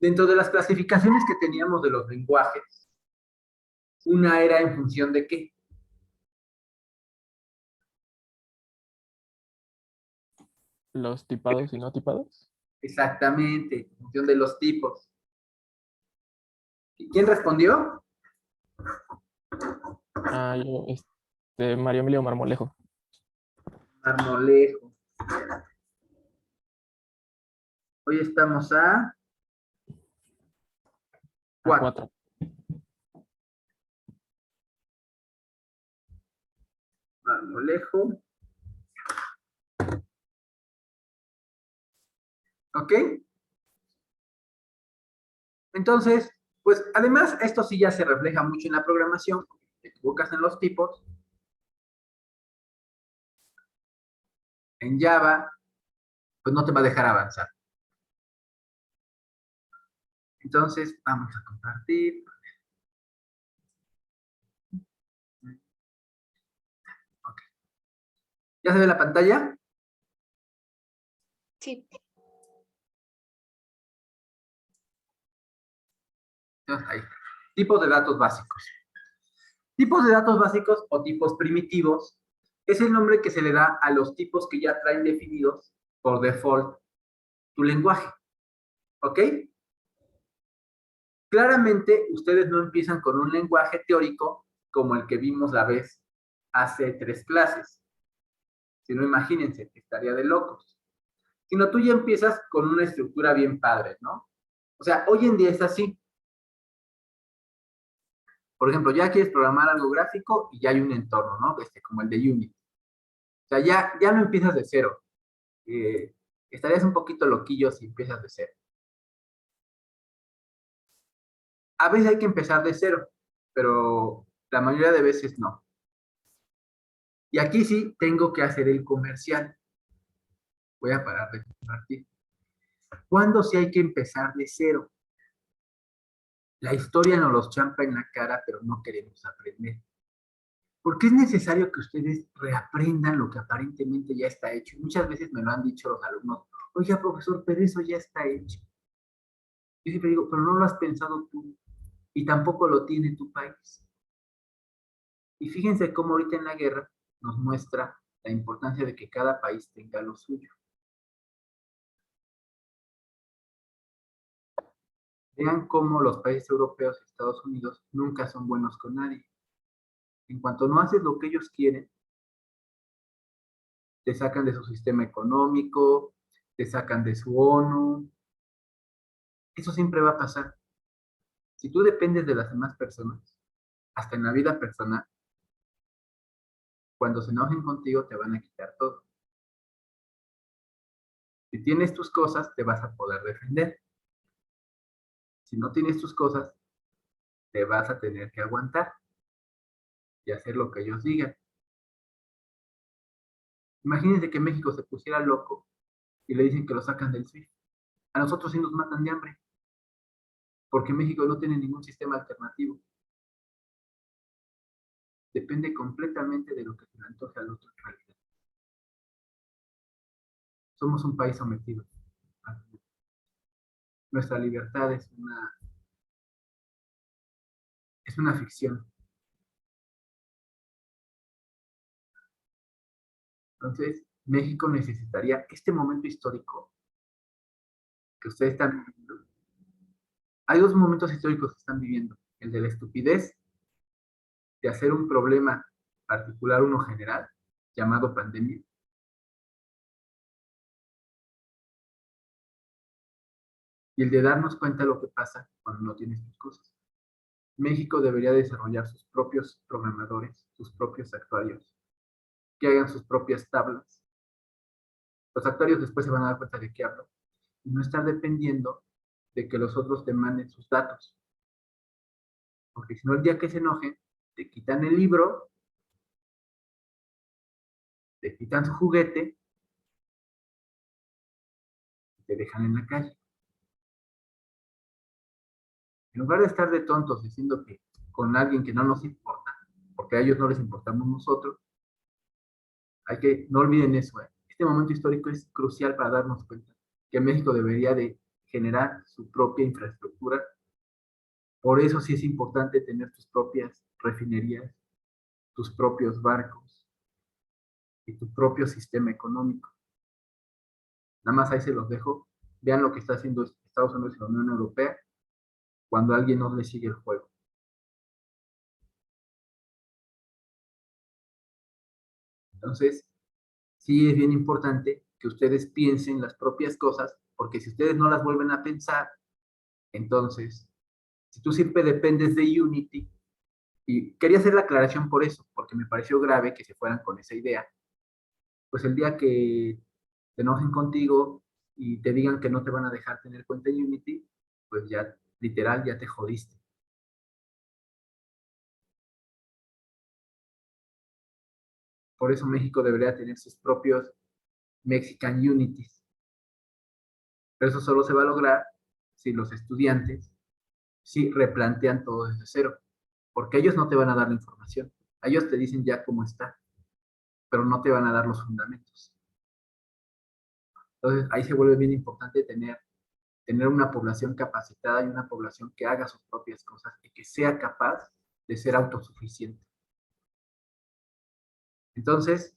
Dentro de las clasificaciones que teníamos de los lenguajes, una era en función de qué. Los tipados y no tipados. Exactamente, en función de los tipos. ¿Quién respondió? Mario Emilio Marmolejo. Marmolejo. Hoy estamos a 4. 4. Marmolejo. ¿Ok? Entonces, pues además, esto sí ya se refleja mucho en la programación. Te equivocas en los tipos. En Java, pues no te va a dejar avanzar. Entonces, vamos a compartir. Okay. ¿Ya se ve la pantalla? Sí. Entonces, ahí. Tipos de datos básicos. Tipos de datos básicos o tipos primitivos es el nombre que se le da a los tipos que ya traen definidos por default tu lenguaje. ¿Ok? Claramente, ustedes no empiezan con un lenguaje teórico como el que vimos la vez hace 3 clases. Si no, imagínense, estaría de locos. Sino tú ya empiezas con una estructura bien padre, ¿no? O sea, hoy en día es así. Por ejemplo, ya quieres programar algo gráfico y ya hay un entorno, ¿no? Como el de Unity. O sea, ya no empiezas de cero. Estarías un poquito loquillo si empiezas de cero. A veces hay que empezar de cero, pero la mayoría de veces no. Y aquí sí tengo que hacer el comercial. Voy a parar de compartir. ¿Cuándo sí hay que empezar de cero? La historia nos los champa en la cara, pero no queremos aprender. Porque es necesario que ustedes reaprendan lo que aparentemente ya está hecho. Y muchas veces me lo han dicho los alumnos, oiga, profesor, pero eso ya está hecho. Yo siempre digo, pero no lo has pensado tú y tampoco lo tiene tu país. Y fíjense cómo ahorita en la guerra nos muestra la importancia de que cada país tenga lo suyo. Vean cómo los países europeos y Estados Unidos nunca son buenos con nadie. En cuanto no haces lo que ellos quieren, te sacan de su sistema económico, te sacan de su ONU. Eso siempre va a pasar. Si tú dependes de las demás personas, hasta en la vida personal, cuando se enojen contigo te van a quitar todo. Si tienes tus cosas, te vas a poder defender. Si no tienes tus cosas, te vas a tener que aguantar y hacer lo que ellos digan. Imagínense que México se pusiera loco y le dicen que lo sacan del SWIFT. A nosotros sí nos matan de hambre, porque México no tiene ningún sistema alternativo. Depende completamente de lo que se le antoje al otro en realidad. Somos un país sometido. Nuestra libertad es una ficción. Entonces, México necesitaría este momento histórico que ustedes están viviendo. Hay 2 momentos históricos que están viviendo. El de la estupidez de hacer un problema particular, uno general, llamado pandemia. Y el de darnos cuenta de lo que pasa cuando no tienes tus cosas. México debería desarrollar sus propios programadores, sus propios actuarios, que hagan sus propias tablas. Los actuarios después se van a dar cuenta de qué hablo. Y no estar dependiendo de que los otros te manden sus datos. Porque si no, el día que se enojen, te quitan el libro, te quitan su juguete y te dejan en la calle. En lugar de estar de tontos diciendo que con alguien que no nos importa, porque a ellos no les importamos nosotros, hay que, no olviden eso. Este momento histórico es crucial para darnos cuenta que México debería de generar su propia infraestructura. Por eso sí es importante tener tus propias refinerías, tus propios barcos y tu propio sistema económico. Nada más ahí se los dejo. Vean lo que está haciendo Estados Unidos y la Unión Europea cuando alguien no le sigue el juego. Entonces, sí es bien importante que ustedes piensen las propias cosas, porque si ustedes no las vuelven a pensar, entonces, si tú siempre dependes de Unity, y quería hacer la aclaración por eso, porque me pareció grave que se fueran con esa idea, pues el día que se enojen contigo y te digan que no te van a dejar tener cuenta en Unity, pues ya, literal, ya te jodiste. Por eso México debería tener sus propios Mexican Unities. Pero eso solo se va a lograr si los estudiantes sí replantean todo desde cero, porque ellos no te van a dar la información. Ellos te dicen ya cómo está, pero no te van a dar los fundamentos. Entonces, ahí se vuelve bien importante tener una población capacitada y una población que haga sus propias cosas y que sea capaz de ser autosuficiente. Entonces,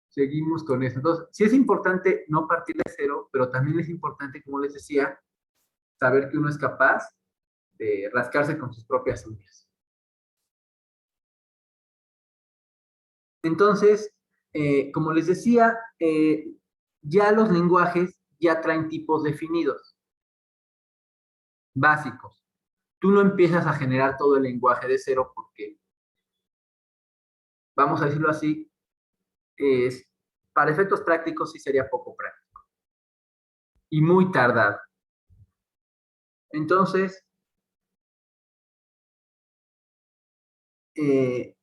seguimos con eso. Entonces, sí es importante no partir de cero, pero también es importante, como les decía, saber que uno es capaz de rascarse con sus propias uñas. Entonces, como les decía, ya los lenguajes ya traen tipos definidos, básicos. Tú no empiezas a generar todo el lenguaje de cero porque, vamos a decirlo así, es, para efectos prácticos sí sería poco práctico y muy tardado. Entonces, eh,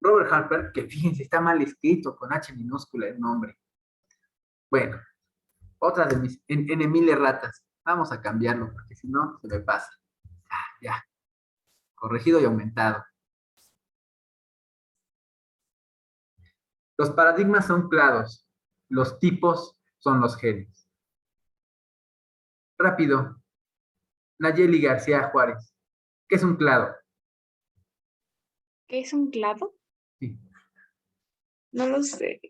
Robert Harper, que fíjense, está mal escrito con H minúscula el nombre. Bueno, otra de mis en mil ratas. Vamos a cambiarlo porque si no se me pasa. Ya, corregido y aumentado. Los paradigmas son claros, los tipos son los genes. Rápido, Nayeli García Juárez. ¿Qué es un clado? ¿Qué es un clado? Sí. No lo sé,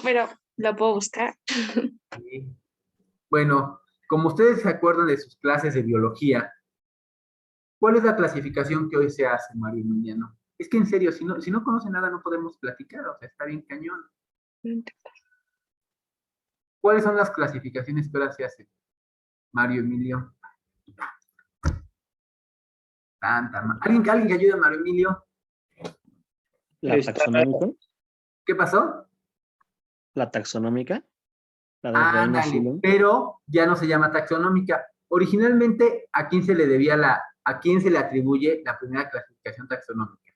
pero lo puedo buscar. Sí. Bueno, como ustedes se acuerdan de sus clases de biología, ¿cuál es la clasificación que hoy se hace, Mario Emiliano? Es que en serio, si no conocen nada no podemos platicar, o sea, está bien cañón. ¿Cuáles son las clasificaciones que ahora se hacen, Mario Emilio? ¿Alguien que ayude a Mario Emilio? ¿La taxonómica? ¿Qué pasó? ¿La taxonómica? ¿La de Reina Ándale, Silo? pero ya no se llama taxonómica. Originalmente, ¿a quién se le a quién se le atribuye la primera clasificación taxonómica?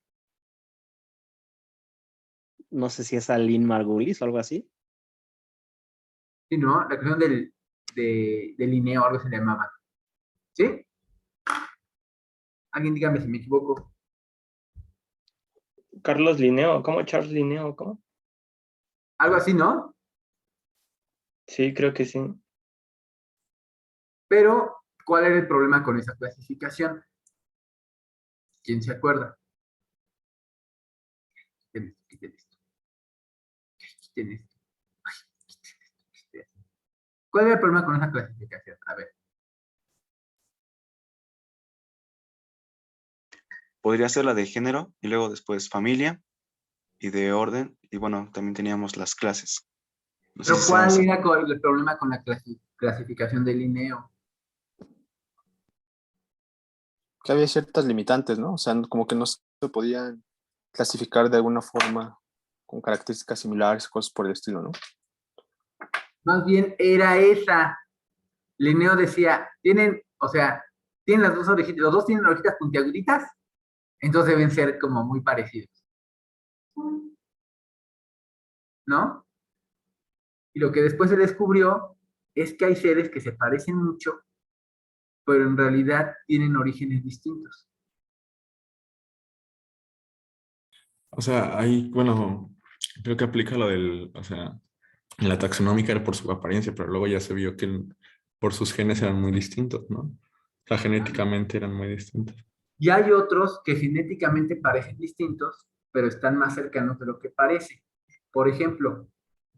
No sé si es a Lynn Margulis o algo así. Sí, ¿no? La cuestión de Linneo, algo se le llamaba. ¿Sí? Alguien dígame si me equivoco. Carlos Linneo, ¿cómo? Charles Linneo, ¿cómo? Algo así, ¿no? Sí, creo que sí. Pero, ¿cuál era el problema con esa clasificación? ¿Quién se acuerda? Quiten esto. Quiten esto. Quiten esto. ¿Cuál era el problema con esa clasificación? A ver. Podría ser la de género y luego después familia y de orden. Y bueno, también teníamos las clases. No sé Pero si sea ¿cuál esa. era el problema con la clasificación de Linneo? Que había ciertas limitantes, ¿no? O sea, como que no se podían clasificar de alguna forma con características similares, cosas por el estilo, ¿no? Más bien era esa. Linneo decía, o sea, tienen las dos orejitas, los dos tienen orejitas puntiaguditas, entonces deben ser como muy parecidos. ¿No? Y lo que después se descubrió es que hay seres que se parecen mucho, pero en realidad tienen orígenes distintos. O sea, ahí, bueno, creo que aplica lo del, o sea, la taxonómica era por su apariencia, pero luego ya se vio que por sus genes eran muy distintos, ¿no? O sea, genéticamente eran muy distintos. Y hay otros que genéticamente parecen distintos, pero están más cercanos de lo que parece. Por ejemplo,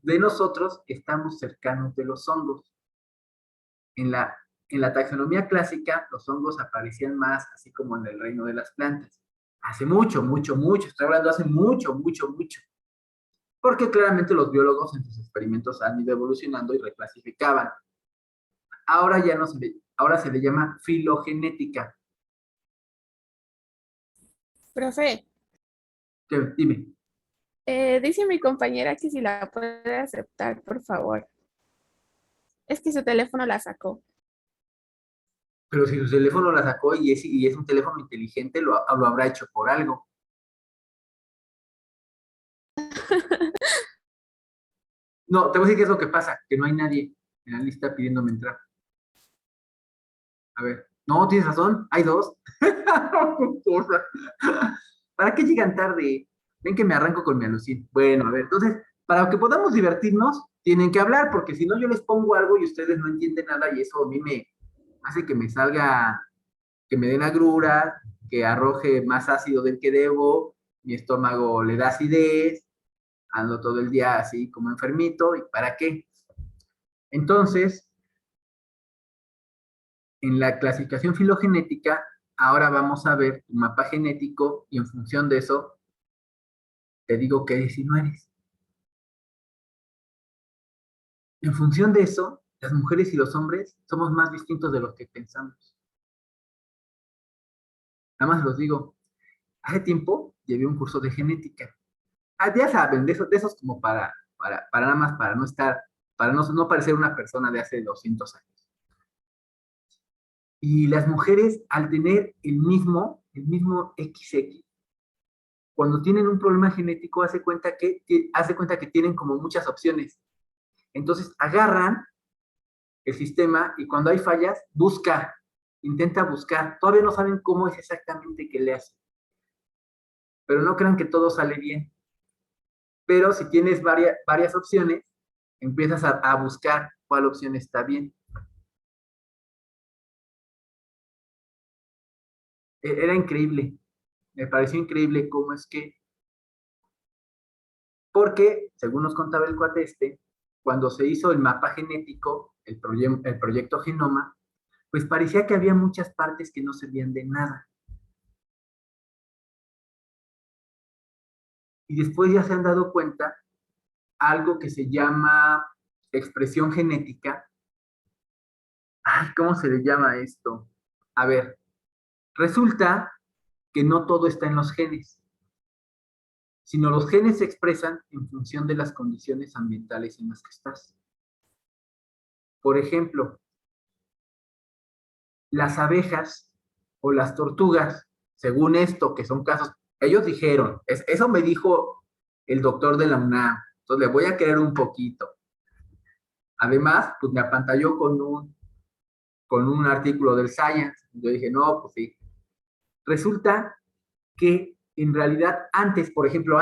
de nosotros estamos cercanos de los hongos. En la taxonomía clásica, los hongos aparecían más así como en el reino de las plantas. Hace mucho, mucho, mucho, estoy hablando hace mucho, mucho, mucho. Porque claramente los biólogos en sus experimentos han ido evolucionando y reclasificaban. Ahora ya no ahora se le llama filogenética. Profe, Dime, dice mi compañera que si la puede aceptar, por favor. Es que su teléfono la sacó. pero si su teléfono la sacó y es un teléfono inteligente, lo habrá hecho por algo. No, te voy a decir qué es lo que pasa, que no hay nadie en la lista pidiéndome entrar. A ver, no, tienes razón, hay dos. ¿Para qué llegan tarde? Ven que me arranco con mi alucín. Bueno, a ver, entonces, para que podamos divertirnos, tienen que hablar, porque si no yo les pongo algo y ustedes no entienden nada y eso a mí me hace que me salga, que me den agrura, que arroje más ácido del que debo, mi estómago le da acidez, ando todo el día así como enfermito, ¿y para qué? Entonces, en la clasificación filogenética, ahora vamos a ver tu mapa genético y en función de eso, te digo qué eres y no eres. En función de eso, las mujeres y los hombres somos más distintos de los que pensamos. Nada más los digo, hace tiempo llevé un curso de genética. Ya saben, de esos como para nada más, para no estar, para no parecer una persona de hace 200 años. Y las mujeres, al tener el mismo XX, cuando tienen un problema genético, hace cuenta que tienen como muchas opciones. Entonces agarran el sistema y cuando hay fallas, intenta buscar. Todavía no saben cómo es exactamente que le hace. Pero no crean que todo sale bien. Pero si tienes varias opciones, empiezas a buscar cuál opción está bien. Era increíble. Me pareció increíble cómo es que, porque, según nos contaba el cuate cuando se hizo el mapa genético, el proyecto Genoma, pues parecía que había muchas partes que no servían de nada. Y después ya se han dado cuenta algo que se llama expresión genética. Ay, ¿cómo se le llama esto? A ver, resulta que no todo está en los genes, sino los genes se expresan en función de las condiciones ambientales en las que estás. Por ejemplo, las abejas o las tortugas, según esto, que son casos, ellos dijeron, eso me dijo el doctor de la UNAM, entonces le voy a creer un poquito. Además, pues me apantalló con un artículo del Science. Yo dije, no, pues sí. Resulta que en realidad antes, por ejemplo,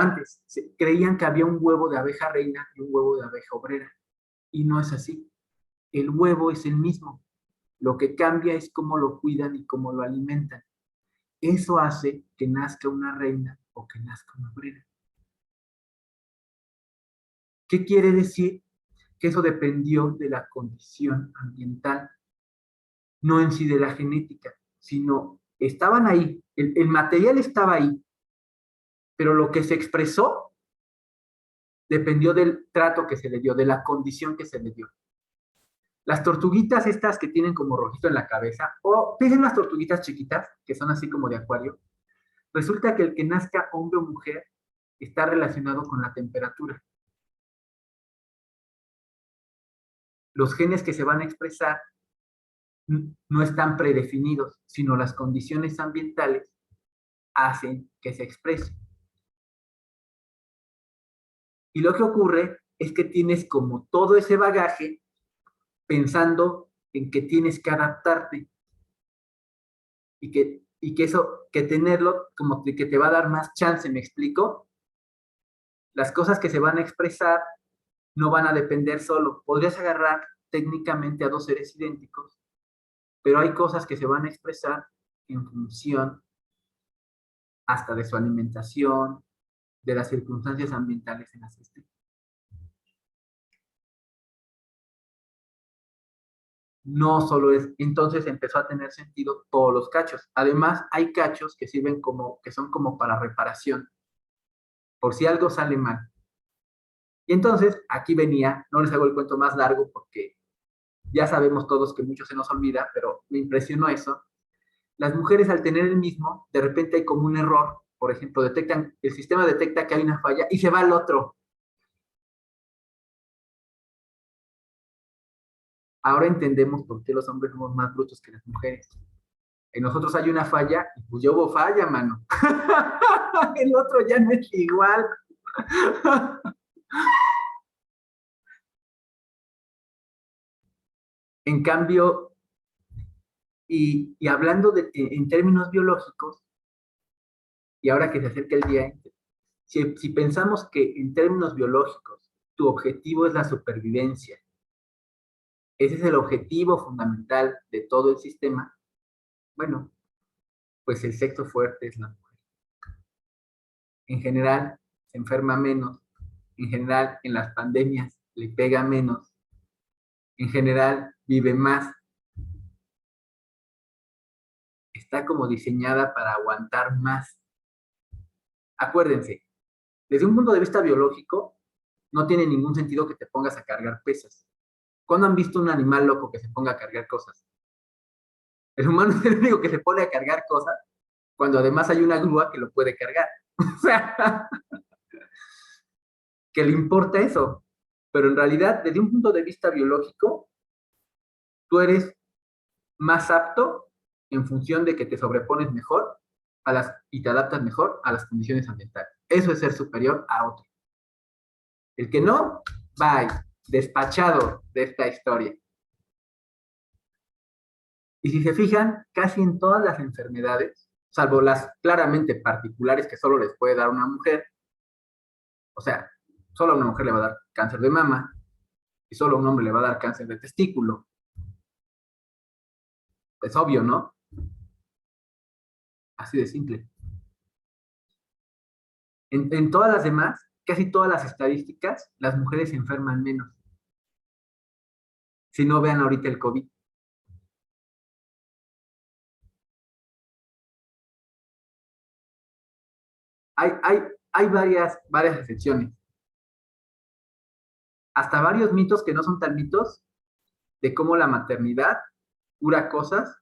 creían que había un huevo de abeja reina y un huevo de abeja obrera. Y no es así. El huevo es el mismo. Lo que cambia es cómo lo cuidan y cómo lo alimentan. Eso hace que nazca una reina o que nazca una obrera. ¿Qué quiere decir? Que eso dependió de la condición ambiental, no en sí de la genética, sino estaban ahí, el material estaba ahí, pero lo que se expresó dependió del trato que se le dio, de la condición que se le dio. Las tortuguitas estas que tienen como rojito en la cabeza, o piensen las tortuguitas chiquitas, que son así como de acuario, resulta que el que nazca hombre o mujer está relacionado con la temperatura. Los genes que se van a expresar no están predefinidos, sino las condiciones ambientales hacen que se exprese. Y lo que ocurre es que tienes como todo ese bagaje pensando en que tienes que adaptarte y que eso, que tenerlo como que te va a dar más chance, ¿me explico? Las cosas que se van a expresar no van a depender solo. Podrías agarrar técnicamente a dos seres idénticos, pero hay cosas que se van a expresar en función hasta de su alimentación, de las circunstancias ambientales en las que estén. No solo es, entonces empezó a tener sentido todos los cachos. Además, hay cachos que sirven como, que son como para reparación, por si algo sale mal. Y entonces, aquí venía, no les hago el cuento más largo porque ya sabemos todos que mucho se nos olvida, pero me impresionó eso. Las mujeres al tener el mismo, de repente hay como un error. Por ejemplo, detectan, el sistema detecta que hay una falla y se va al otro. Ahora entendemos por qué los hombres somos más brutos que las mujeres. En nosotros hay una falla y pues ya hubo falla, mano. El otro ya no es igual. En cambio, y hablando en términos biológicos, y ahora que se acerca el día, si pensamos que en términos biológicos tu objetivo es la supervivencia, ese es el objetivo fundamental de todo el sistema, bueno, pues el sexo fuerte es la mujer. En general, se enferma menos, en general, en las pandemias le pega menos, en general, vive más. Está como diseñada para aguantar más. Acuérdense, desde un punto de vista biológico, no tiene ningún sentido que te pongas a cargar pesas. ¿Cuándo han visto un animal loco que se ponga a cargar cosas? El humano es el único que se pone a cargar cosas cuando además hay una grúa que lo puede cargar. O sea, que le importa eso. Pero en realidad, desde un punto de vista biológico, tú eres más apto en función de que te sobrepones mejor y te adaptas mejor a las condiciones ambientales. Eso es ser superior a otro. El que no, bye, despachado de esta historia. Y si se fijan, casi en todas las enfermedades, salvo las claramente particulares que solo les puede dar una mujer, o sea, solo a una mujer le va a dar cáncer de mama y solo a un hombre le va a dar cáncer de testículo. Es obvio, ¿no? Así de simple. En todas las demás, casi todas las estadísticas, las mujeres se enferman menos. Si no, vean ahorita el COVID. Hay varias excepciones. Hasta varios mitos que no son tan mitos de cómo la maternidad cura cosas,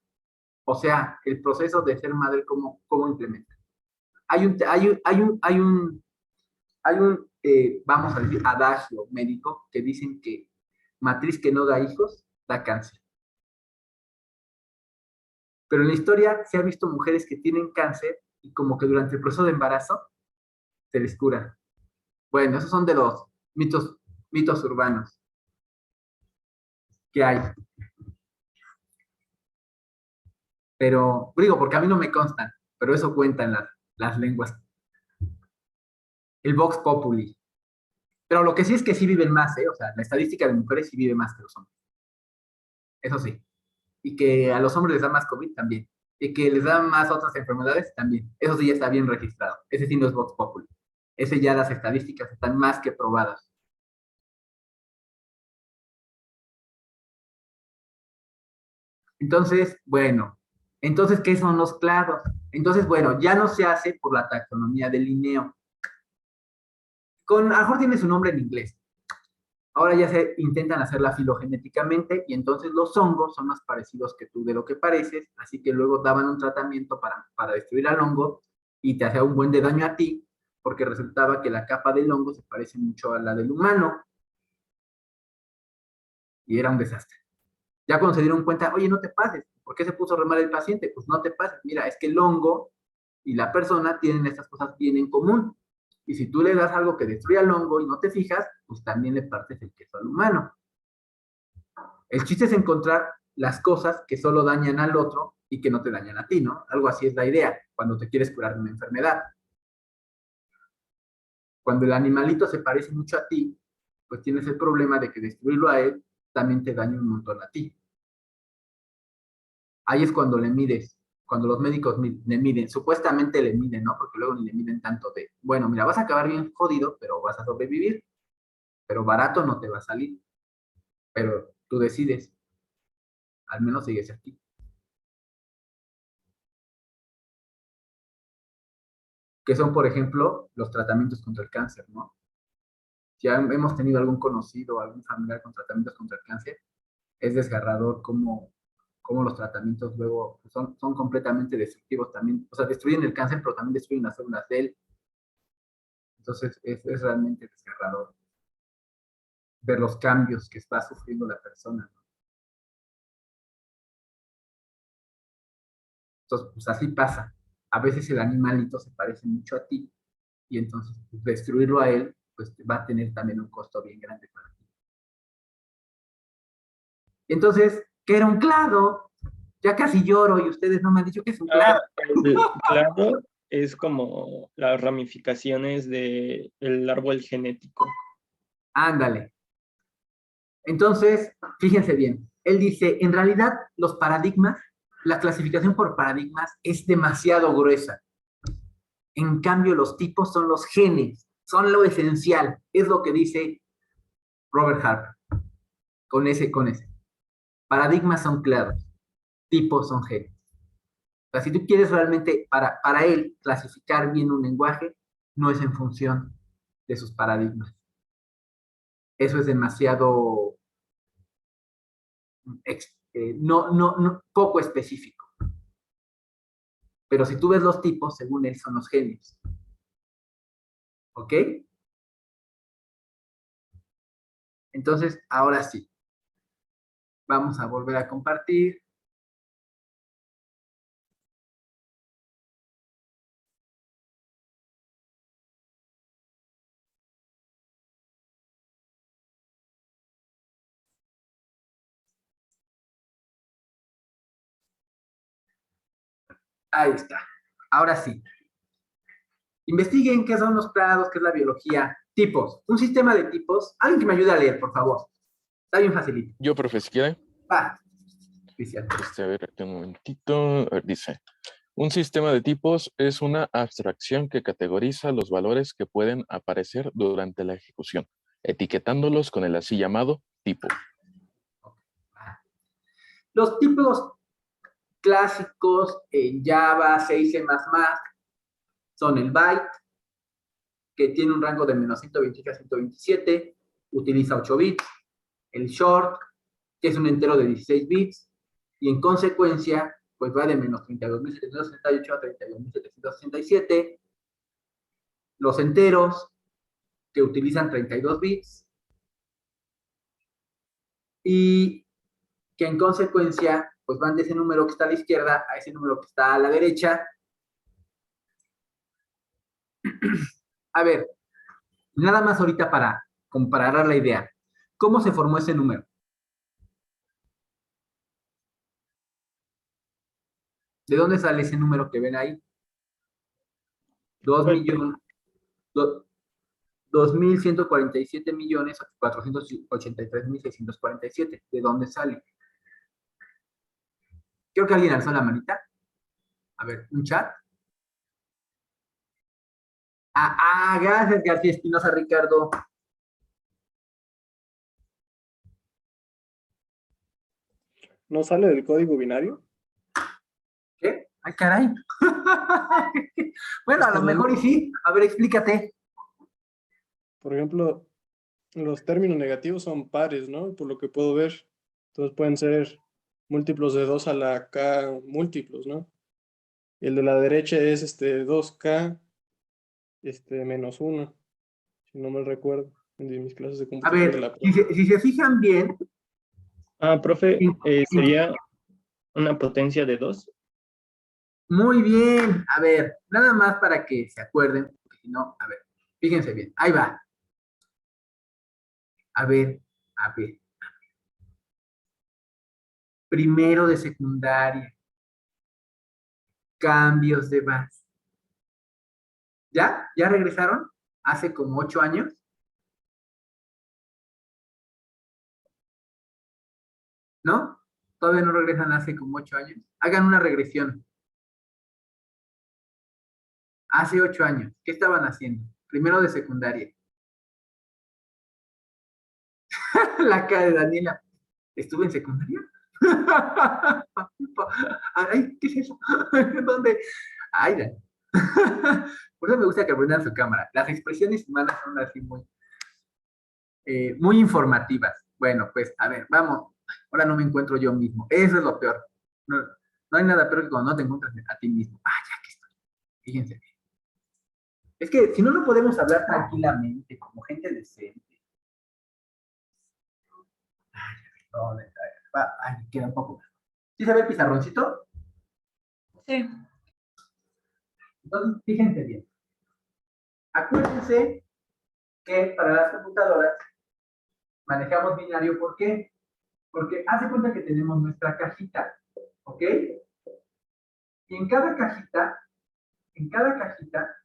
o sea, el proceso de ser madre, cómo implementa. Vamos a decir, adagio médico que dicen que matriz que no da hijos, da cáncer. Pero en la historia se ha visto mujeres que tienen cáncer y como que durante el proceso de embarazo se les cura. Bueno, esos son de los mitos urbanos que hay. Pero, digo, porque a mí no me constan, pero eso cuentan las lenguas. El Vox Populi. Pero lo que sí es que sí viven más, ¿eh? O sea, la estadística de mujeres sí vive más que los hombres. Eso sí. Y que a los hombres les da más COVID también. Y que les da más otras enfermedades también. Eso sí ya está bien registrado. Ese sí no es Vox Populi. Ese ya las estadísticas están más que probadas. Entonces, bueno. Entonces, ¿qué son los clados? Entonces, bueno, ya no se hace por la taxonomía de Linneo. A lo mejor tiene su nombre en inglés. Ahora ya se intentan hacerla filogenéticamente y entonces los hongos son más parecidos que tú de lo que pareces, así que luego daban un tratamiento para destruir al hongo y te hacía un buen de daño a ti, porque resultaba que la capa del hongo se parece mucho a la del humano y era un desastre. Ya cuando se dieron cuenta, oye, no te pases, ¿por qué se puso re mal el paciente? Pues no te pases, mira, es que el hongo y la persona tienen estas cosas bien en común. Y si tú le das algo que destruye al hongo y no te fijas, pues también le partes el queso al humano. El chiste es encontrar las cosas que solo dañan al otro y que no te dañan a ti, ¿no? Algo así es la idea cuando te quieres curar de una enfermedad. Cuando el animalito se parece mucho a ti, pues tienes el problema de que destruirlo a él también te daña un montón a ti. Ahí es cuando le mides, cuando los médicos le miden, supuestamente le miden, ¿no? Porque luego ni le miden tanto de, bueno, mira, vas a acabar bien jodido, pero vas a sobrevivir, pero barato no te va a salir, pero tú decides, al menos sigues aquí. Que son, por ejemplo, los tratamientos contra el cáncer, ¿no? Si hemos tenido algún conocido, algún familiar con tratamientos contra el cáncer, es desgarrador cómo los tratamientos luego son completamente destructivos también. O sea, destruyen el cáncer, pero también destruyen las células de él. Entonces, es realmente desgarrador ver los cambios que está sufriendo la persona, ¿no? Entonces, pues así pasa. A veces el animalito se parece mucho a ti y entonces pues, destruirlo a él, pues va a tener también un costo bien grande para ti. Entonces, ¿qué era un clado? Ya casi lloro y ustedes no me han dicho que es un clado. El clado es como las ramificaciones del árbol genético. Ándale. Entonces, fíjense bien, él dice, en realidad los paradigmas, la clasificación por paradigmas es demasiado gruesa. En cambio, los tipos son los genes, son lo esencial, es lo que dice Robert Harper, con ese. Paradigmas son claros, tipos son genes. O sea, si tú quieres realmente, para él, clasificar bien un lenguaje, no es en función de sus paradigmas. Eso es demasiado poco específico. Pero si tú ves los tipos, según él, son los genios. ¿Ok? Entonces, ahora sí. Vamos a volver a compartir. Ahí está. Ahora sí. Investiguen qué son los clados, qué es la biología. Tipos. Un sistema de tipos. Alguien que me ayude a leer, por favor. Está bien facilito. Yo, profe, si quiere. Va. Oficial. A ver, aquí un momentito. A ver, dice, un sistema de tipos es una abstracción que categoriza los valores que pueden aparecer durante la ejecución, etiquetándolos con el así llamado tipo. Los tipos clásicos en Java, C y C++ son el byte, que tiene un rango de menos 128 a 127, utiliza 8 bits, el short, que es un entero de 16 bits, y en consecuencia, pues va de menos 32.768 a 32.767, los enteros, que utilizan 32 bits, y que en consecuencia, pues van de ese número que está a la izquierda a ese número que está a la derecha. A ver, nada más ahorita para comparar la idea. ¿Cómo se formó ese número? ¿De dónde sale ese número que ven ahí? 2.147.483.647. ¿De dónde sale? Creo que alguien alzó la manita. A ver, un chat. Gracias, García Espinosa, Ricardo. ¿No sale del código binario? ¿Qué? Ay, caray. Bueno, a lo mejor y sí. A ver, explícate. Por ejemplo, los términos negativos son pares, ¿no? Por lo que puedo ver. Entonces pueden ser múltiplos de 2 a la k múltiplos, ¿no? Y el de la derecha es 2k menos 1, si no me recuerdo, en mis clases de A computación de ver, la si se fijan bien. Profe, sería una potencia de 2. Muy bien. A ver, nada más para que se acuerden, porque si no, a ver, fíjense bien. Ahí va. A ver. Primero de secundaria. Cambios de base. ¿Ya? ¿Ya regresaron? Hace como 8 años. ¿No? Todavía no regresan hace como 8 años. Hagan una regresión. Hace 8 años, ¿qué estaban haciendo? Primero de secundaria. La cara de Daniela. ¿Estuve en secundaria? Ay, ¿qué es eso? ¿Dónde? Ay, por eso me gusta que prendan su cámara. Las expresiones humanas son así muy informativas. Bueno, pues, a ver, vamos. Ahora no me encuentro yo mismo. Eso es lo peor. No, no hay nada peor que cuando no te encuentras a ti mismo. Ah, ya que estoy. Fíjense. Es que si no, no podemos hablar tranquilamente, como gente decente. No, ay, queda un poco. ¿Sí se ve el pizarroncito? Sí. Entonces, fíjense bien. Acuérdense que para las computadoras manejamos binario. ¿Por qué? Porque hace cuenta que tenemos nuestra cajita, ¿ok? Y en cada cajita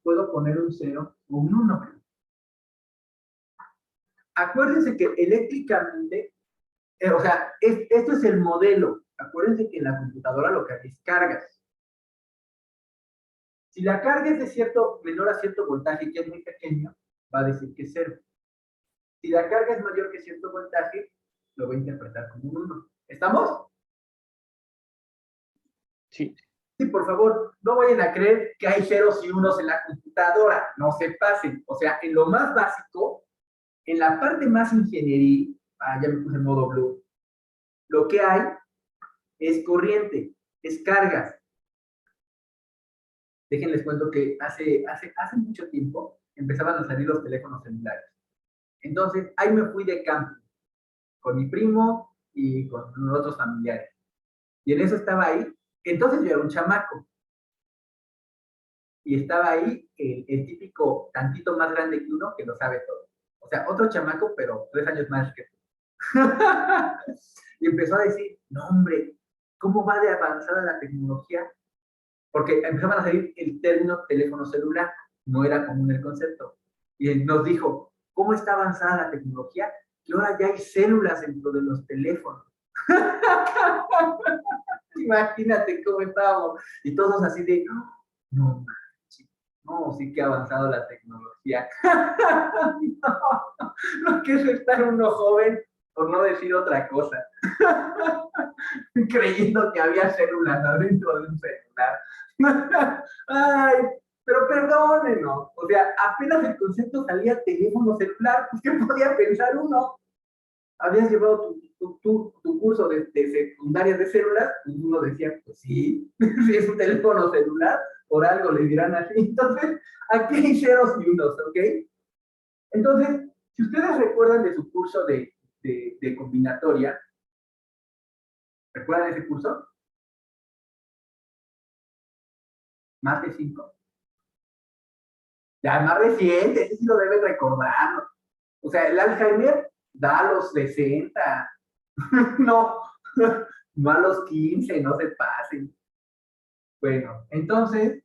puedo poner un 0 o un 1. Acuérdense que eléctricamente, o sea, esto es el modelo. Acuérdense que en la computadora lo que hay es cargas. Si la carga es de cierto, menor a cierto voltaje, que es muy pequeño, va a decir que es 0. Si la carga es mayor que cierto voltaje, lo voy a interpretar como un 1. ¿Estamos? Sí. Sí, por favor, no vayan a creer que hay ceros y unos en la computadora. No se pasen. O sea, en lo más básico, en la parte más ingenieril, ya me puse en modo blue, lo que hay es corriente, es cargas. Déjenles cuento que hace mucho tiempo empezaban a salir los teléfonos celulares. Entonces, ahí me fui de camping con mi primo y con otros familiares. Y en eso estaba ahí. Entonces yo era un chamaco. Y estaba ahí el típico tantito más grande que uno que lo sabe todo. O sea, otro chamaco, pero 3 años más que tú. Y empezó a decir, no hombre, ¿cómo va de avanzada la tecnología? Porque empezaban a salir el término teléfono celular, no era común el concepto. Y él nos dijo, ¿cómo está avanzada la tecnología? Que ahora ya hay células dentro de los teléfonos. Imagínate cómo estábamos. Y todos así de, no, no, sí que ha avanzado la tecnología. No, no quiero estar uno joven, por no decir otra cosa, creyendo que había células adentro de un celular. Ay, pero perdónenos, o sea, apenas el concepto salía teléfono celular, pues ¿qué podía pensar uno? Habías llevado tu curso de secundaria de células, y uno decía, pues sí, si es un teléfono celular, por algo le dirán así. Entonces, aquí hay ceros y unos, ¿ok? Entonces, si ustedes recuerdan de su curso de combinatoria, ¿recuerdan ese curso? Más de 5. Ya más reciente, ese sí lo deben recordar, ¿no? O sea, el Alzheimer da a los 60. No, no a los 15, no se pasen. Bueno, entonces,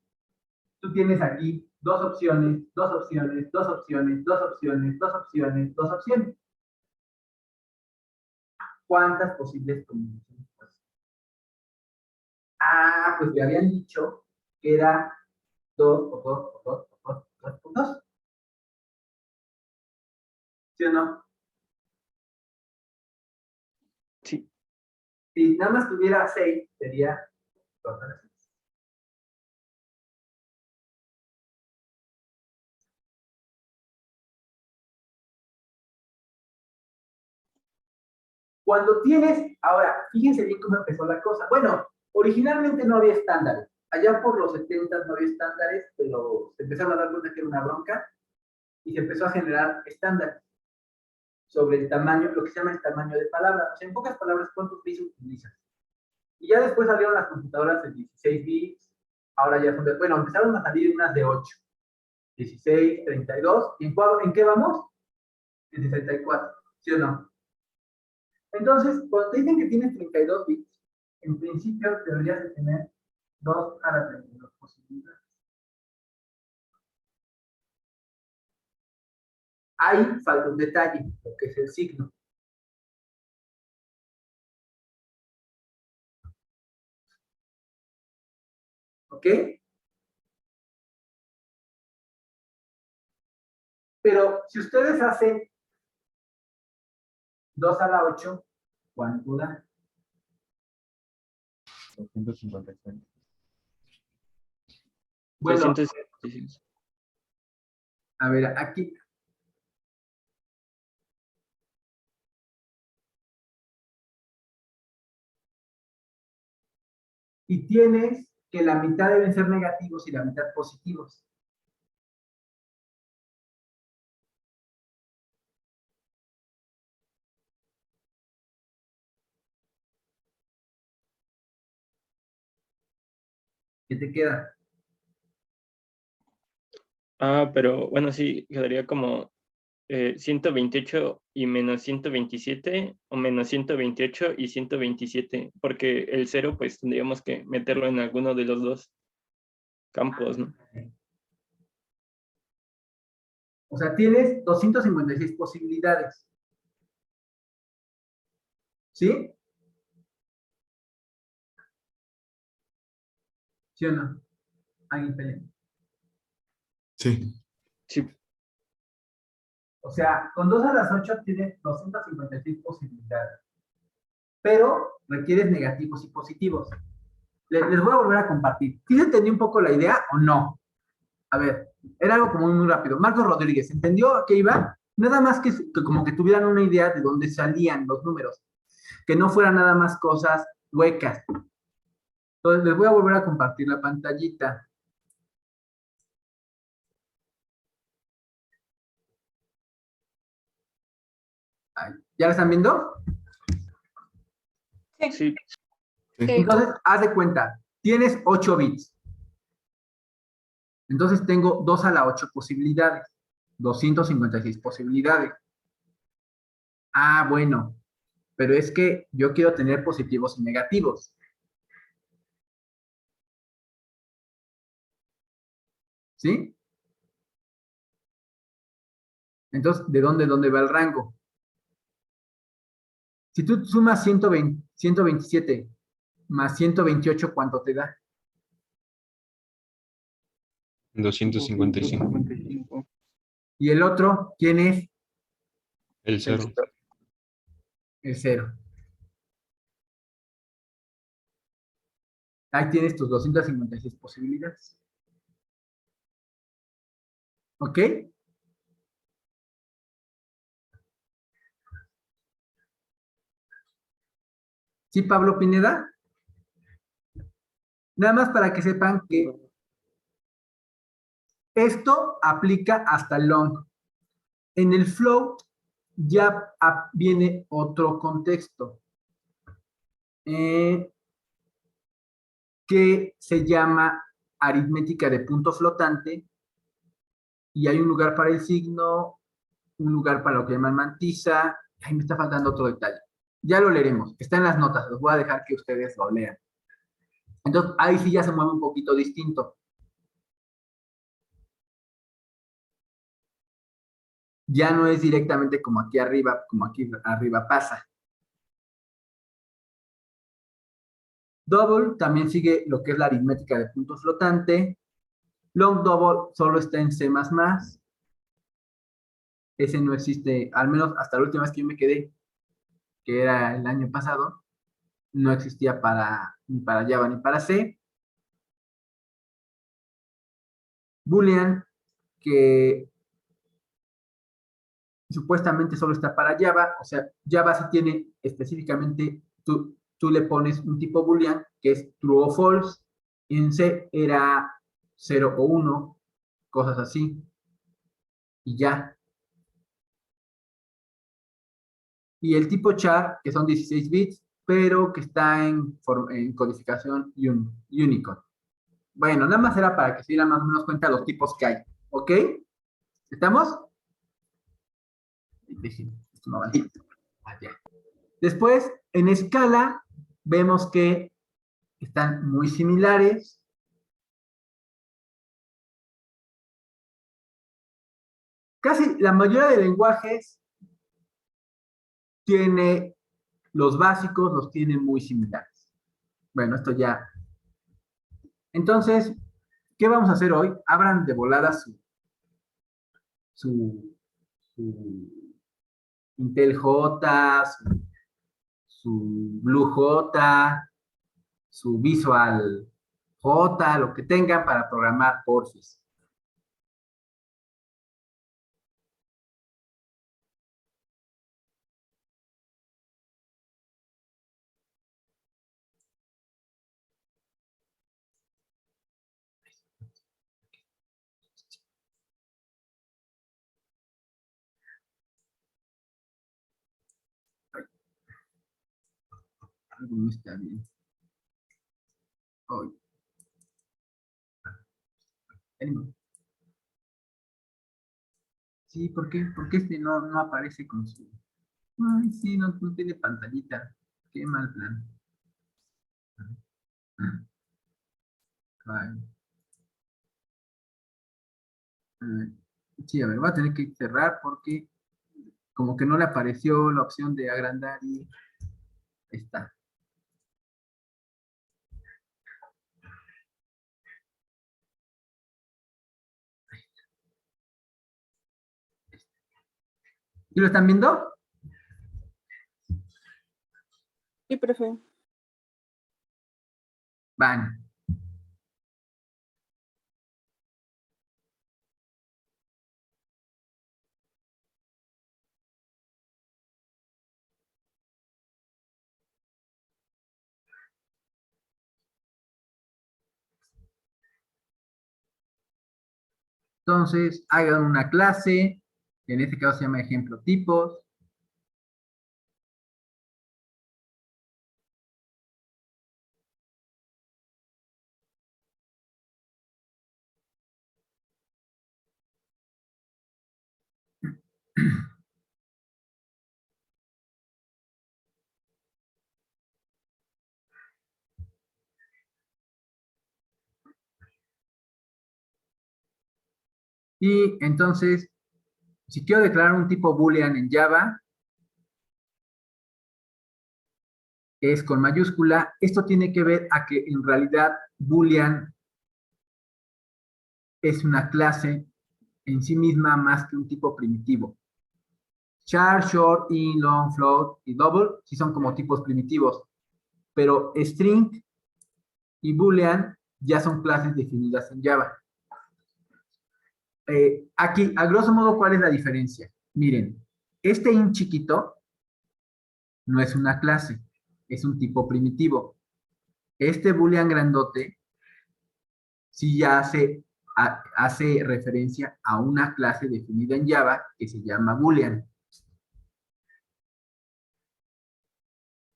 tú tienes aquí dos opciones, dos opciones, dos opciones, dos opciones, dos opciones, dos opciones. ¿Cuántas posibles combinaciones? Ah, pues me habían dicho que era 2 o 2 o 2 o 2 o 2 por 2. ¿Sí o no? Sí. Si nada más tuviera 6, sería 2 a la 6. Cuando tienes, ahora, fíjense bien cómo empezó la cosa. Bueno, originalmente no había estándares. Allá por los 70 no había estándares, pero se empezaron a dar cuenta que era una bronca y se empezó a generar estándares sobre el tamaño, lo que se llama el tamaño de palabra. O sea, en pocas palabras, ¿cuántos bits utilizas? Y ya después salieron las computadoras de 16 bits, ahora ya son de, bueno, empezaron a salir unas de 8, 16, 32, ¿y en qué vamos? En 64, ¿sí o no? Entonces, cuando te dicen que tienes 32 bits, en principio deberías de tener 2 a la 32 posibilidades. Ahí falta un detalle, lo que es el signo. ¿Ok? Pero si ustedes hacen 2 a la 8, ¿cuánto da? 256. Bueno, 256. a ver, aquí. Y tienes que la mitad deben ser negativos y la mitad positivos. ¿Qué te queda? Ah, pero bueno, sí, quedaría como 128 y menos 127 o menos 128 y 127, porque el 0 pues tendríamos que meterlo en alguno de los dos campos, ¿no? O sea, tienes 256 posibilidades. ¿Sí? ¿Sí o no? ¿Alguien pelea? Sí. Sí, O sea, con 2 a las 8 tienes 256 posibilidades. Pero requieres negativos y positivos. Les voy a volver a compartir. ¿Sí se entendió un poco la idea o no? A ver, era algo como muy rápido. Marcos Rodríguez, ¿entendió a qué iba? Nada más que como que tuvieran una idea de dónde salían los números. Que no fueran nada más cosas huecas. Entonces, les voy a volver a compartir la pantallita. Ahí. ¿Ya la están viendo? sí. Sí. Entonces, haz de cuenta, tienes 8 bits. Entonces tengo 2 a la 8 posibilidades. 256 posibilidades. Ah, bueno, pero es que yo quiero tener positivos y negativos. ¿Sí? Entonces, ¿de dónde va el rango? Si tú sumas 127 más 128, ¿cuánto te da? 255. Y el otro, ¿quién es? El 0. El 0. Ahí tienes tus 256 posibilidades. ¿Ok? ¿Sí, Pablo Pineda? Nada más para que sepan que esto aplica hasta el long. En el float ya viene otro contexto que se llama aritmética de punto flotante y hay un lugar para el signo, un lugar para lo que llaman mantisa. Ay, me está faltando otro detalle. Ya lo leeremos, está en las notas, los voy a dejar que ustedes lo lean. Entonces, ahí sí ya se mueve un poquito distinto. Ya no es directamente como aquí arriba pasa. Double también sigue lo que es la aritmética de punto flotante. Long double solo está en C++. Ese no existe, al menos hasta la última vez que yo me quedé, que era el año pasado, no existía ni para Java ni para C. Boolean, que supuestamente solo está para Java, o sea, Java sí tiene específicamente, tú le pones un tipo Boolean, que es true o false, y en C era 0 o 1, cosas así, y ya. Y el tipo char, que son 16 bits, pero que está en codificación Unicode. Bueno, nada más era para que se dieran más o menos cuenta de los tipos que hay. ¿Ok? ¿Estamos? Esto no vale. Después, en escala, vemos que están muy similares. Casi la mayoría de lenguajes tiene los básicos, los tiene muy similares. Bueno, esto ya Entonces, ¿qué vamos a hacer hoy? Abran de volada su Intel J, su Blue J, su Visual J, lo que tengan para programar Porfis. Algo no está bien. Hoy. Sí, ¿por qué? ¿Por qué este no aparece con su... Ay, sí, no tiene pantallita. Qué mal plan. Ay. Sí, a ver, voy a tener que cerrar porque como que no le apareció la opción de agrandar y ahí está. ¿Y lo están viendo? Sí, profe. Van. Entonces, hagan una clase, en este caso se llama ejemplo tipos. Y entonces, si quiero declarar un tipo boolean en Java, es con mayúscula. Esto tiene que ver a que en realidad boolean es una clase en sí misma más que un tipo primitivo. Char, short, in, long, float y double sí son como tipos primitivos, pero string y boolean ya son clases definidas en Java. Aquí, a grosso modo, ¿cuál es la diferencia? Miren, este int chiquito no es una clase, es un tipo primitivo. Este boolean grandote sí ya hace referencia a una clase definida en Java que se llama boolean.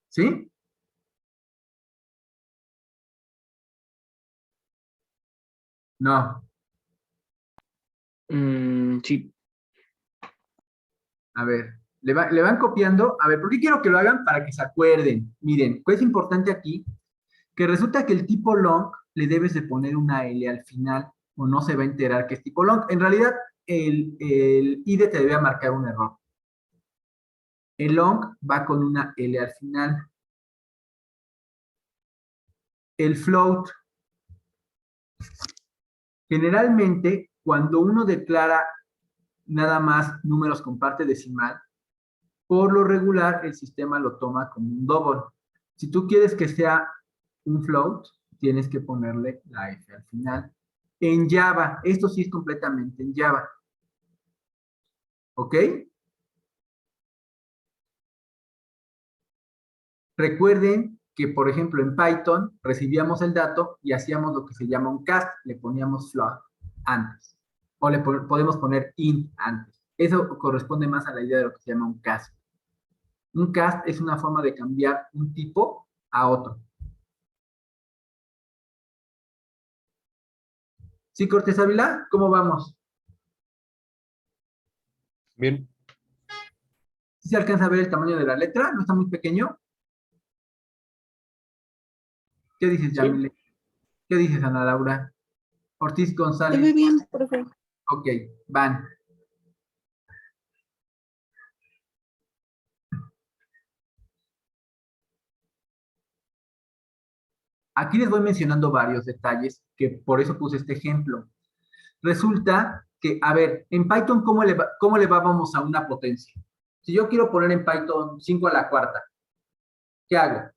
¿Sí? No. Sí. A ver, le van copiando. A ver, ¿por qué quiero que lo hagan? Para que se acuerden. Miren, pues es importante aquí que resulta que el tipo long le debes de poner una L al final o no se va a enterar que es tipo long. En realidad, el IDE te debe marcar un error. El long va con una L al final. El float, generalmente, cuando uno declara nada más números con parte decimal, por lo regular el sistema lo toma como un double. Si tú quieres que sea un float, tienes que ponerle la F al final. En Java, esto sí es completamente en Java. ¿Ok? Recuerden que, por ejemplo, en Python recibíamos el dato y hacíamos lo que se llama un cast, le poníamos float antes. O podemos poner int antes. Eso corresponde más a la idea de lo que se llama un cast. Un cast es una forma de cambiar un tipo a otro. ¿Sí, Cortés Ávila? ¿Cómo vamos? Bien. ¿Sí se alcanza a ver el tamaño de la letra? ¿No está muy pequeño? ¿Qué dices, Yamile? ¿Qué dices, Ana Laura? Ortiz Se González. ve bien, profe. Ok, van. Aquí les voy mencionando varios detalles que por eso puse este ejemplo. Resulta que, a ver, en Python, ¿cómo le vamos a una potencia? Si yo quiero poner en Python 5 a la cuarta, ¿qué hago?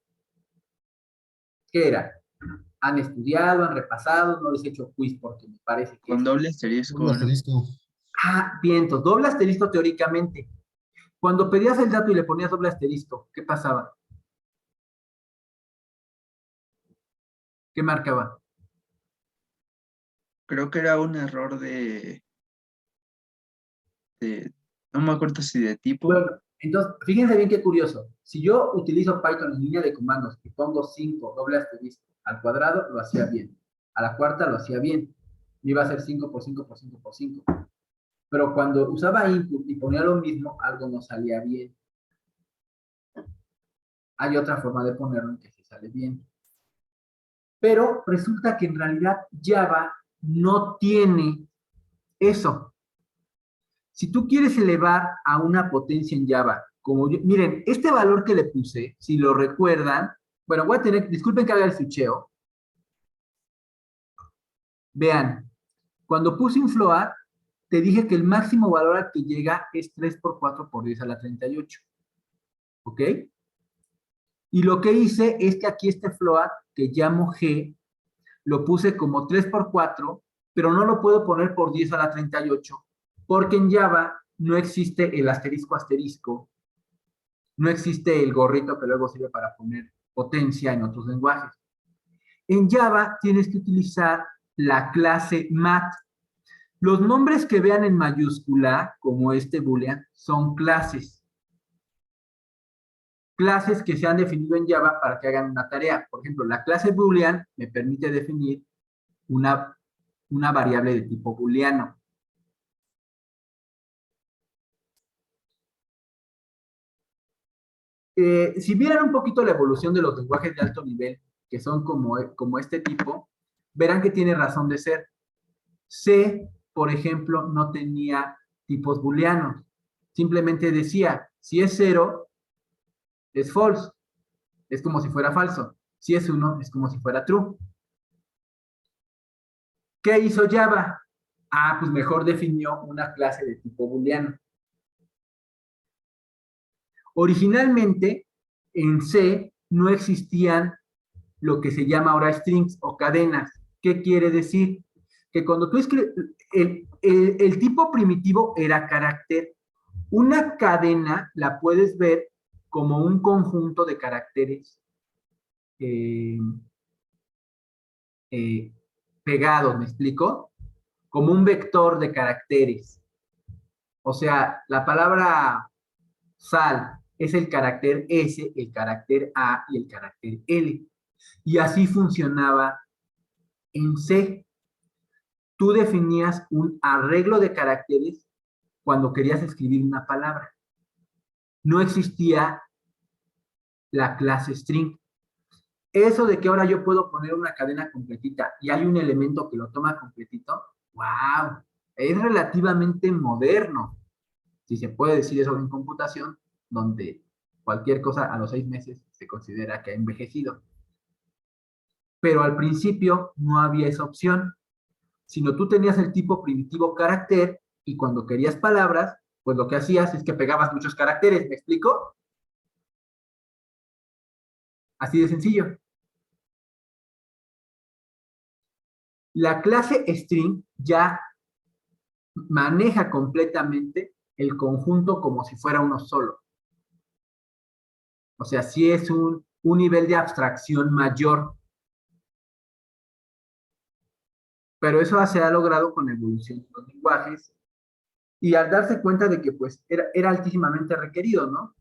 ¿Qué era? ¿Han estudiado, han repasado? No les he hecho quiz porque me parece que... Con doble asterisco, Doble ¿no? asterisco. Ah, bien, entonces, doble asterisco teóricamente. Cuando pedías el dato y le ponías doble asterisco, ¿qué pasaba? ¿Qué marcaba? Creo que era un error no me acuerdo si de tipo. Bueno, entonces, fíjense bien qué curioso. Si yo utilizo Python en línea de comandos y pongo 5 doble asterisco al cuadrado, lo hacía bien. A la cuarta lo hacía bien. Iba a ser 5 por 5 por 5 por 5. Pero cuando usaba input y ponía lo mismo, algo no salía bien. Hay otra forma de ponerlo en que sí sale bien. Pero resulta que en realidad Java no tiene eso. Si tú quieres elevar a una potencia en Java, miren, este valor que le puse, si lo recuerdan, bueno, voy a tener, disculpen que haga el switcheo. Vean, cuando puse un float, te dije que el máximo valor al que llega es 3 por 4 por 10 a la 38. ¿Ok? Y lo que hice es que aquí este float, que llamo G, lo puse como 3 por 4, pero no lo puedo poner por 10 a la 38, porque en Java no existe el asterisco asterisco, no existe el gorrito que luego sirve para poner potencia en otros lenguajes. En Java tienes que utilizar la clase mat. Los nombres que vean en mayúscula, como este boolean, son clases. Clases que se han definido en Java para que hagan una tarea. Por ejemplo, la clase boolean me permite definir una variable de tipo booleano. Si vieran un poquito la evolución de los lenguajes de alto nivel, que son como este tipo, verán que tiene razón de ser. C, por ejemplo, no tenía tipos booleanos. Simplemente decía, si es 0, es false. Es como si fuera falso. Si es 1, es como si fuera true. ¿Qué hizo Java? Ah, pues mejor definió una clase de tipo booleano. Originalmente, en C no existían lo que se llama ahora strings o cadenas. ¿Qué quiere decir? Que cuando tú escribes, el tipo primitivo era carácter. Una cadena la puedes ver como un conjunto de caracteres pegados, ¿me explico? Como un vector de caracteres. O sea, la palabra sal es el carácter S, el carácter A y el carácter L. Y así funcionaba en C. Tú definías un arreglo de caracteres cuando querías escribir una palabra. No existía la clase string. Eso de que ahora yo puedo poner una cadena completita y hay un elemento que lo toma completito, ¡wow! Es relativamente moderno, si se puede decir eso en computación, donde cualquier cosa a los 6 meses se considera que ha envejecido. Pero al principio no había esa opción, sino tú tenías el tipo primitivo carácter y cuando querías palabras, pues lo que hacías es que pegabas muchos caracteres, ¿me explico? Así de sencillo. La clase string ya maneja completamente el conjunto como si fuera uno solo. O sea, sí es un nivel de abstracción mayor. Pero eso se ha logrado con la evolución de los lenguajes y al darse cuenta de que pues era altísimamente requerido, ¿no?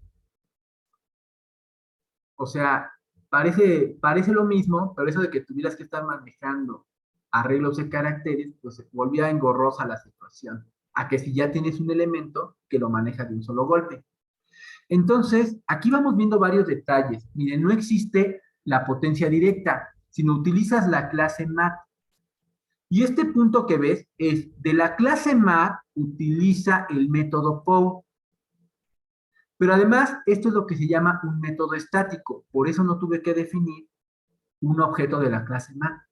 O sea, parece lo mismo, pero eso de que tuvieras que estar manejando arreglos de caracteres, pues se volvía engorrosa la situación. A que si ya tienes un elemento que lo maneja de un solo golpe. Entonces, aquí vamos viendo varios detalles. Miren, no existe la potencia directa, sino utilizas la clase mat. Y este punto que ves es de la clase mat utiliza el método POW. Pero además, esto es lo que se llama un método estático. Por eso no tuve que definir un objeto de la clase ma.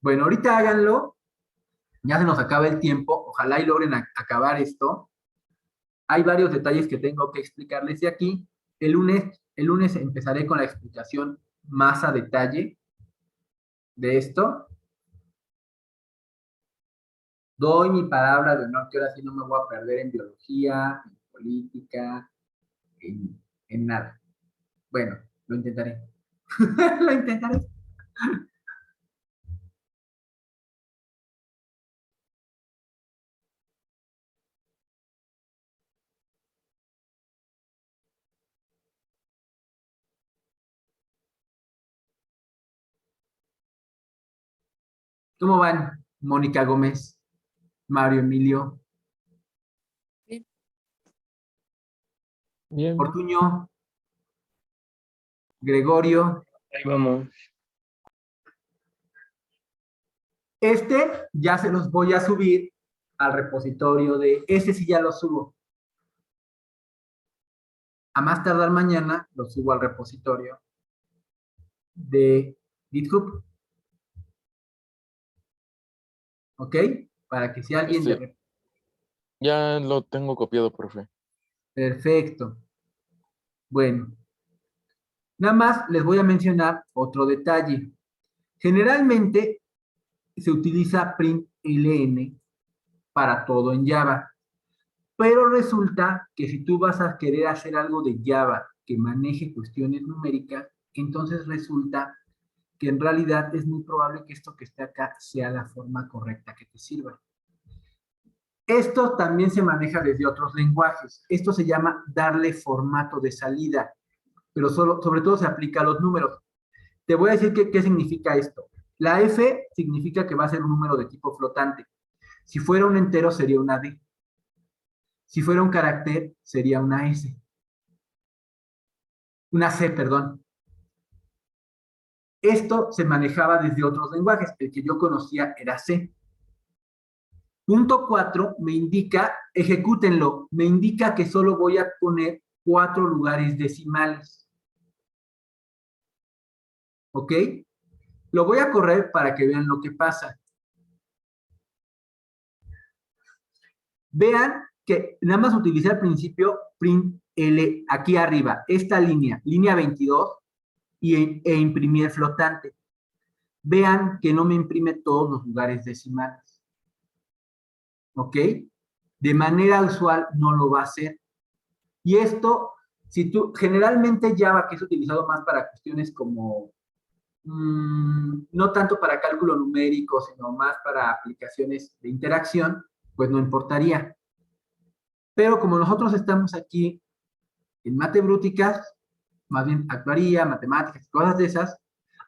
Bueno, ahorita háganlo. Ya se nos acaba el tiempo. Ojalá y logren acabar esto. Hay varios detalles que tengo que explicarles de aquí. El lunes empezaré con la explicación más a detalle de esto. Doy mi palabra de honor que ahora sí no me voy a perder en biología, en política, en nada. Bueno, lo intentaré. Lo intentaré. ¿Cómo van? Mónica Gómez, Mario Emilio, Bien, Ortuño, Gregorio. Ahí vamos. Ya se los voy a subir al repositorio sí ya lo subo. A más tardar mañana lo subo al repositorio de GitHub. ¿Ok? Para que si alguien ya lo tengo copiado, profe. Perfecto. Bueno, nada más les voy a mencionar otro detalle. Generalmente se utiliza println para todo en Java, pero resulta que si tú vas a querer hacer algo de Java que maneje cuestiones numéricas, entonces resulta que en realidad es muy probable que esto que esté acá sea la forma correcta que te sirva. Esto también se maneja desde otros lenguajes. Esto se llama darle formato de salida, pero sobre todo se aplica a los números. Te voy a decir qué significa esto. La F significa que va a ser un número de tipo flotante. Si fuera un entero sería una D. Si fuera un carácter sería una S. Una C, perdón. Esto se manejaba desde otros lenguajes. El que yo conocía era C. Punto 4 me indica, ejecútenlo, me indica que solo voy a poner 4 lugares decimales. ¿Ok? Lo voy a correr para que vean lo que pasa. Vean que nada más utilicé al principio print L aquí arriba, esta línea 22, e imprimí el flotante. Vean que no me imprime todos los lugares decimales. ¿Ok? De manera usual no lo va a hacer. Y esto, generalmente Java, que es utilizado más para cuestiones como, no tanto para cálculo numérico, sino más para aplicaciones de interacción, pues no importaría. Pero como nosotros estamos aquí en Matebrúticas, más bien actuaría, matemáticas, cosas de esas,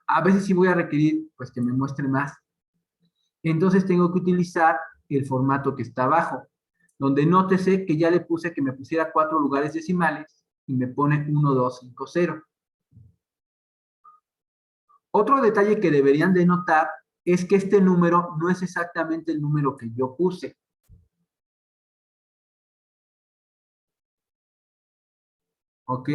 a veces sí voy a requerir pues que me muestre más. Entonces tengo que utilizar el formato que está abajo, donde nótese que ya le puse que me pusiera 4 lugares decimales y me pone 1, 2, 5, 0. Otro detalle que deberían de notar es que este número no es exactamente el número que yo puse. ¿Ok?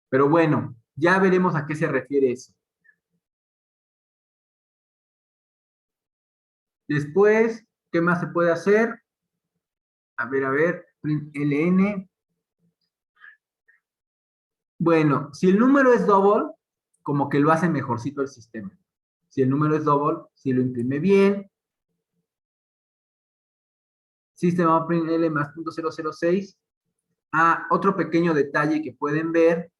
Pero bueno, ya veremos a qué se refiere eso. Después, ¿qué más se puede hacer? A ver, ln. Bueno, si el número es double, como que lo hace mejorcito el sistema. Si el número es double, si lo imprime bien. Sistema print L más .006. Otro pequeño detalle que pueden ver.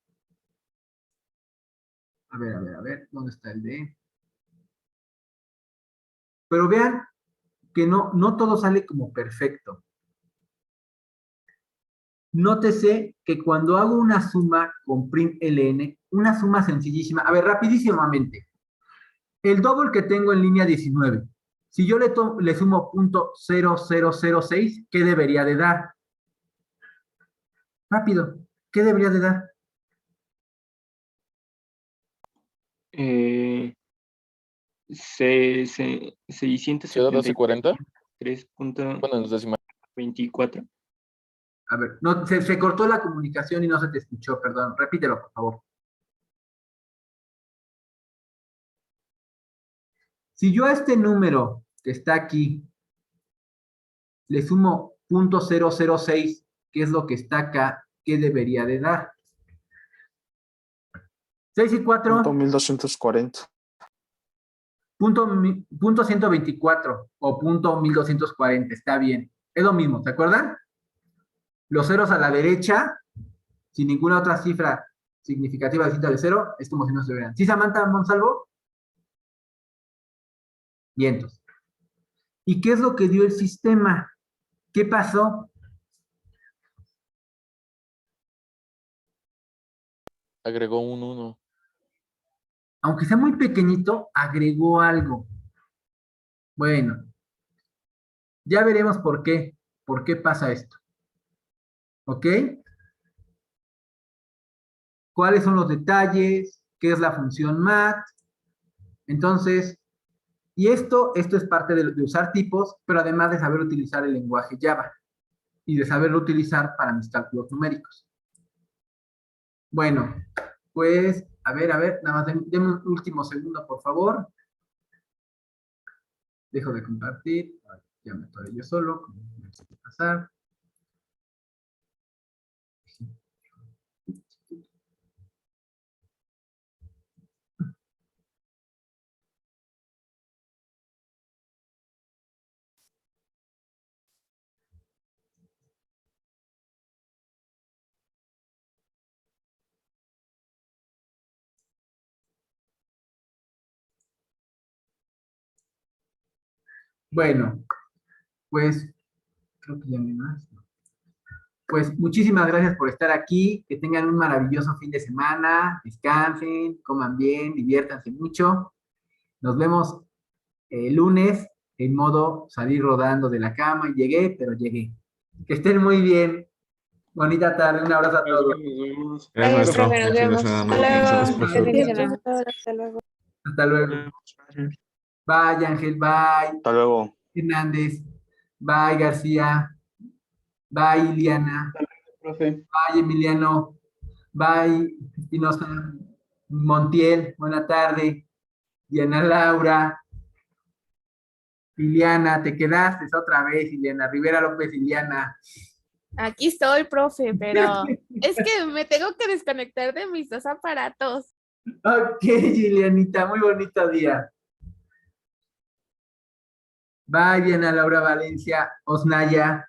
A ver, ¿dónde está el D? Pero vean que no todo sale como perfecto. Nótese que cuando hago una suma con println, una suma sencillísima, a ver, rapidísimamente, el double que tengo en línea 19, si yo le sumo .0006, ¿qué debería de dar? Rápido, ¿qué debería de dar? Eh, 670. 1240. 3.24. Bueno, en los decimales. A ver, no, se cortó la comunicación y no se te escuchó, perdón. Repítelo, por favor. Si yo a este número que está aquí le sumo 0.006, que es lo que está acá, ¿qué debería de dar? 6 y 4. 1240. Punto 124 o punto 1240, está bien. Es lo mismo, ¿se acuerdan? Los ceros a la derecha, sin ninguna otra cifra significativa distinta del cero, es como si no se vieran. ¿Sí, Samantha Monsalvo? Vientos. ¿Y qué es lo que dio el sistema? ¿Qué pasó? Agregó un 1. Aunque sea muy pequeñito, agregó algo. Bueno, ya veremos por qué. ¿Por qué pasa esto? ¿Ok? ¿Cuáles son los detalles? ¿Qué es la función mat? Entonces, y esto es parte de usar tipos, pero además de saber utilizar el lenguaje Java y de saberlo utilizar para mis cálculos numéricos. Bueno, pues, a ver, nada más denme un último segundo, por favor. Dejo de compartir. Ya me estoy yo solo. Como me necesito pasar. Bueno, pues, creo que ya no hay más. Pues muchísimas gracias por estar aquí, que tengan un maravilloso fin de semana, descansen, coman bien, diviértanse mucho. Nos vemos el lunes en modo salir rodando de la cama. Llegué, pero llegué. Que estén muy bien. Bonita tarde, un abrazo a todos. Nos vemos. Gracias, Gracias, maestro. profe, nos Buen fin de vemos. semana. Hasta Muchas luego. gracias, Buen fin de profe. semana. Hasta luego. Hasta luego. Bye, Ángel, bye. Hasta luego. Hernández, bye, García, bye, Iliana, Profe. bye, Emiliano, bye, Espinosa, Montiel, buena tarde, Diana Laura, Liliana, te quedaste otra vez, Liliana, Rivera López, Liliana. Aquí estoy, profe, pero es que me tengo que desconectar de mis dos aparatos. Ok, Lilianita, muy bonito día. Bye, Diana Laura Valencia, Osnaya,